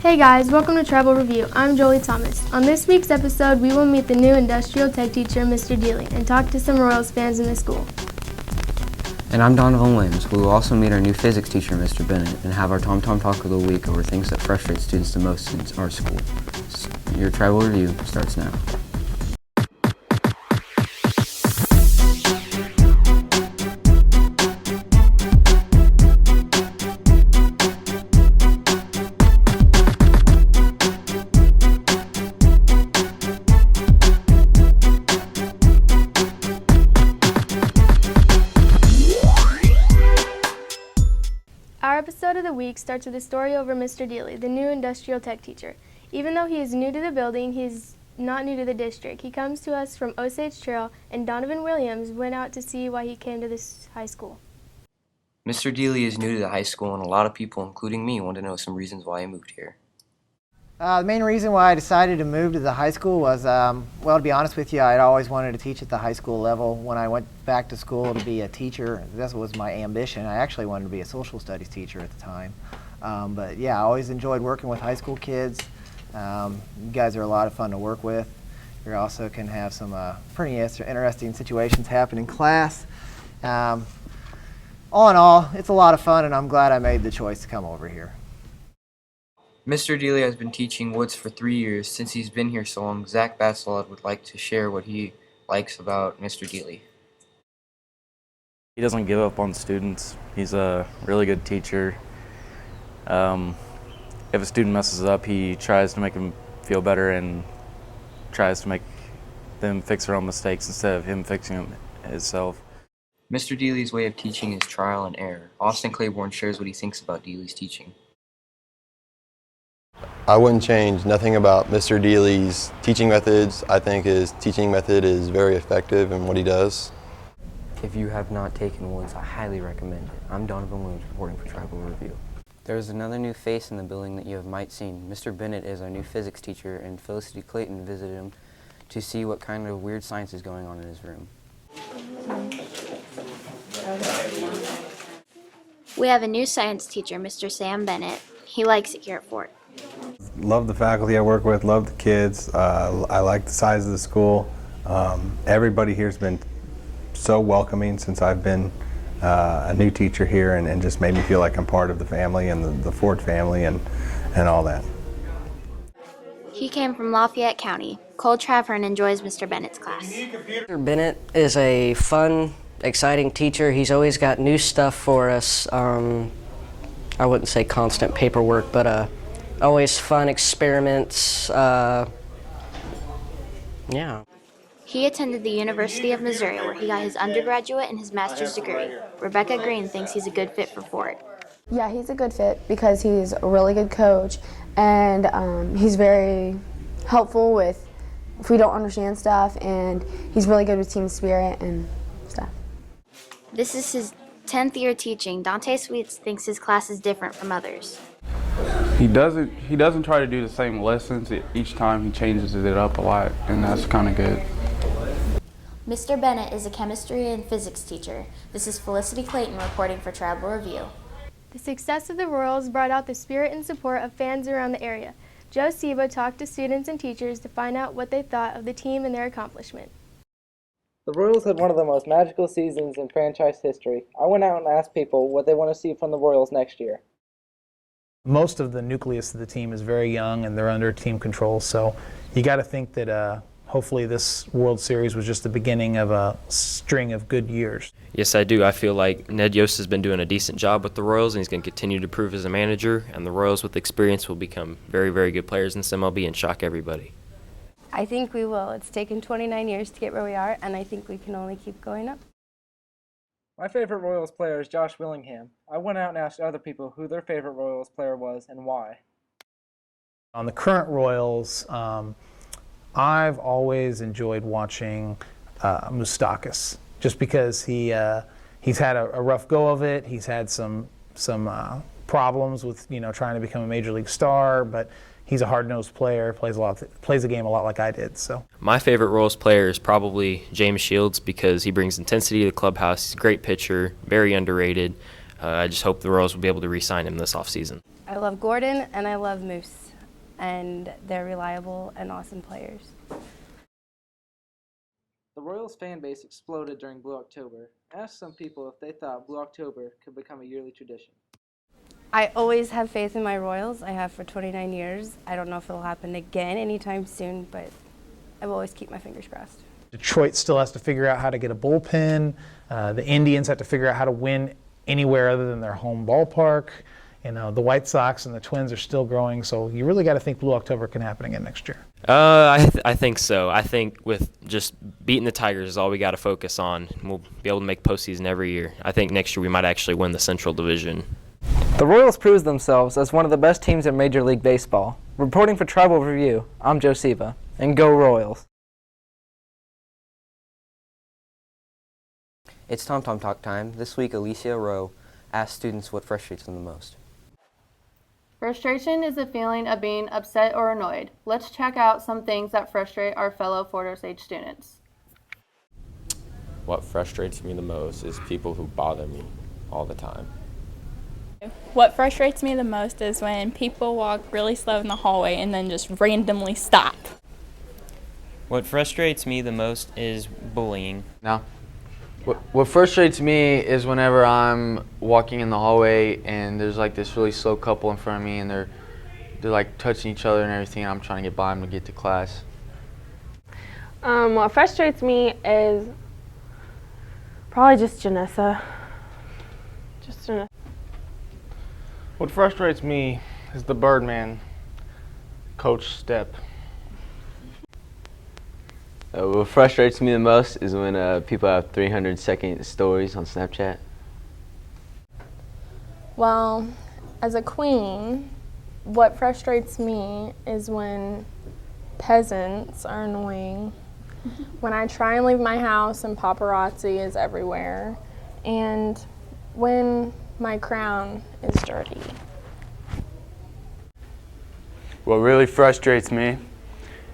Hey guys, welcome to Tribal Review. I'm Jolie Thomas. On this week's episode, we will meet the new industrial tech teacher, Mr. Dealey, and talk to some Royals fans in the school. And I'm Donovan Williams. We will also meet our new physics teacher, Mr. Bennett, and have our Tom Tom Talk of the Week over things that frustrate students the most in our school. Your Tribal Review starts now. Our episode of the week starts with a story over Mr. Dealey, the new industrial tech teacher. Even though he is new to the building, he is not new to the district. He comes to us from Osage Trail, and Donovan Williams went out to see why he came to this high school. Mr. Dealey is new to the high school, and a lot of people, including me, want to know some reasons why he moved here. The main reason why I decided to move to the high school was, well, to be honest with you, I'd always wanted to teach at the high school level. When I went back to school to be a teacher, this was my ambition. I actually wanted to be a social studies teacher at the time. But yeah, I always enjoyed working with high school kids. You guys are a lot of fun to work with. You also can have some pretty interesting situations happen in class. All in all, it's a lot of fun, and I'm glad I made the choice to come over here. Mr. Dealey has been teaching Woods for 3 years. Since he's been here so long, Zach Batselot would like to share what he likes about Mr. Dealey. He doesn't give up on students. He's a really good teacher. If a student messes up, he tries to make them feel better and tries to make them fix their own mistakes instead of him fixing them himself. Mr. Dealey's way of teaching is trial and error. Austin Claiborne shares what he thinks about Dealey's teaching. I wouldn't change nothing about Mr. Dealey's teaching methods. I think his teaching method is very effective in what he does. If you have not taken Woods, I highly recommend it. I'm Donovan Williams reporting for Tribal Review. There is another new face in the building that you have might seen. Mr. Bennett is our new physics teacher, and Felicity Clayton visited him to see what kind of weird science is going on in his room. We have a new science teacher, Mr. Sam Bennett. He likes it here at Fort. Love the faculty I work with, love the kids. I like the size of the school. Everybody here has been so welcoming since I've been a new teacher here, and just made me feel like I'm part of the family and the Fort family and all that. He came from Lafayette County. Cole Travern enjoys Mr. Bennett's class. Mr. Bennett is a fun, exciting teacher. He's always got new stuff for us. I wouldn't say constant paperwork, but always fun experiments. Yeah. He attended the University of Missouri, where he got his undergraduate and his master's degree. Rebecca Green thinks he's a good fit for Fort. Yeah, he's a good fit because he's a really good coach, and he's very helpful with if we don't understand stuff, and he's really good with team spirit and stuff. This is his 10th year teaching. Dante Sweets thinks his class is different from others. He doesn't try to do the same lessons. Each time he changes it up a lot, and that's kind of good. Mr. Bennett is a chemistry and physics teacher. This is Felicity Clayton reporting for Tribal Review. The success of the Royals brought out the spirit and support of fans around the area. Joe Seba talked to students and teachers to find out what they thought of the team and their accomplishment. The Royals had one of the most magical seasons in franchise history. I went out and asked people what they want to see from the Royals next year. Most of the nucleus of the team is very young, and they're under team control, so you got to think that hopefully this World Series was just the beginning of a string of good years. Yes, I do. I feel like Ned Yost has been doing a decent job with the Royals, and he's going to continue to prove as a manager, and the Royals with experience will become very, very good players in this MLB and shock everybody. I think we will. It's taken 29 years to get where we are, and I think we can only keep going up. My favorite Royals player is Josh Willingham. I went out and asked other people who their favorite Royals player was and why. On the current Royals, I've always enjoyed watching Moustakas, just because he's had a rough go of it. He's had some problems with trying to become a major league star, but he's a hard-nosed player, plays the game a lot like I did. So my favorite Royals player is probably James Shields, because he brings intensity to the clubhouse. He's a great pitcher, very underrated. I just hope the Royals will be able to re-sign him this offseason. I love Gordon and I love Moose, and they're reliable and awesome players. The Royals fan base exploded during Blue October. I asked some people if they thought Blue October could become a yearly tradition. I always have faith in my Royals. I have for 29 years. I don't know if it'll happen again anytime soon, but I will always keep my fingers crossed. Detroit still has to figure out how to get a bullpen. The Indians have to figure out how to win anywhere other than their home ballpark. You know, the White Sox and the Twins are still growing, so you really got to think Blue October can happen again next year. I think so. I think with just beating the Tigers is all we got to focus on. We'll be able to make postseason every year. I think next year we might actually win the Central Division. The Royals proved themselves as one of the best teams in Major League Baseball. Reporting for Tribal Review, I'm Joe Siva, and go Royals. It's Tom Tom Talk time. This week, Alicia Rowe asked students what frustrates them the most. Frustration is the feeling of being upset or annoyed. Let's check out some things that frustrate our fellow Fort Osage students. What frustrates me the most is people who bother me all the time. What frustrates me the most is when people walk really slow in the hallway and then just randomly stop. What frustrates me the most is bullying. No. What frustrates me is whenever I'm walking in the hallway and there's like this really slow couple in front of me and they're like touching each other and everything, and I'm trying to get by them to get to class. What frustrates me is probably just Janessa. Just Janessa. What frustrates me is the Birdman, Coach Stepp. What frustrates me the most is when people have 300-second stories on Snapchat. Well, as a queen, what frustrates me is when peasants are annoying, when I try and leave my house and paparazzi is everywhere, and when my crown is dirty. What really frustrates me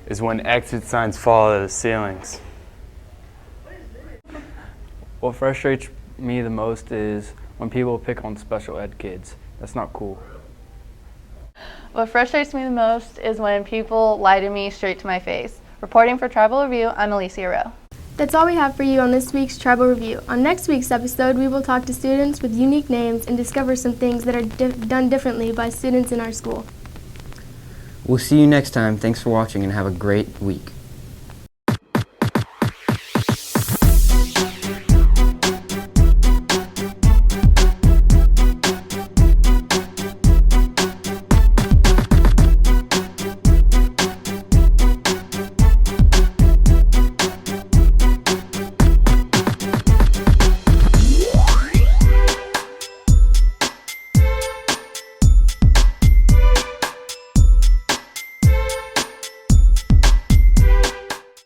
is when exit signs fall out of the ceilings. What frustrates me the most is when people pick on special ed kids. That's not cool. What frustrates me the most is when people lie to me straight to my face. Reporting for Tribal Review, I'm Alicia Rowe. That's all we have for you on this week's Tribal Review. On next week's episode, we will talk to students with unique names and discover some things that are done differently by students in our school. We'll see you next time. Thanks for watching and have a great week.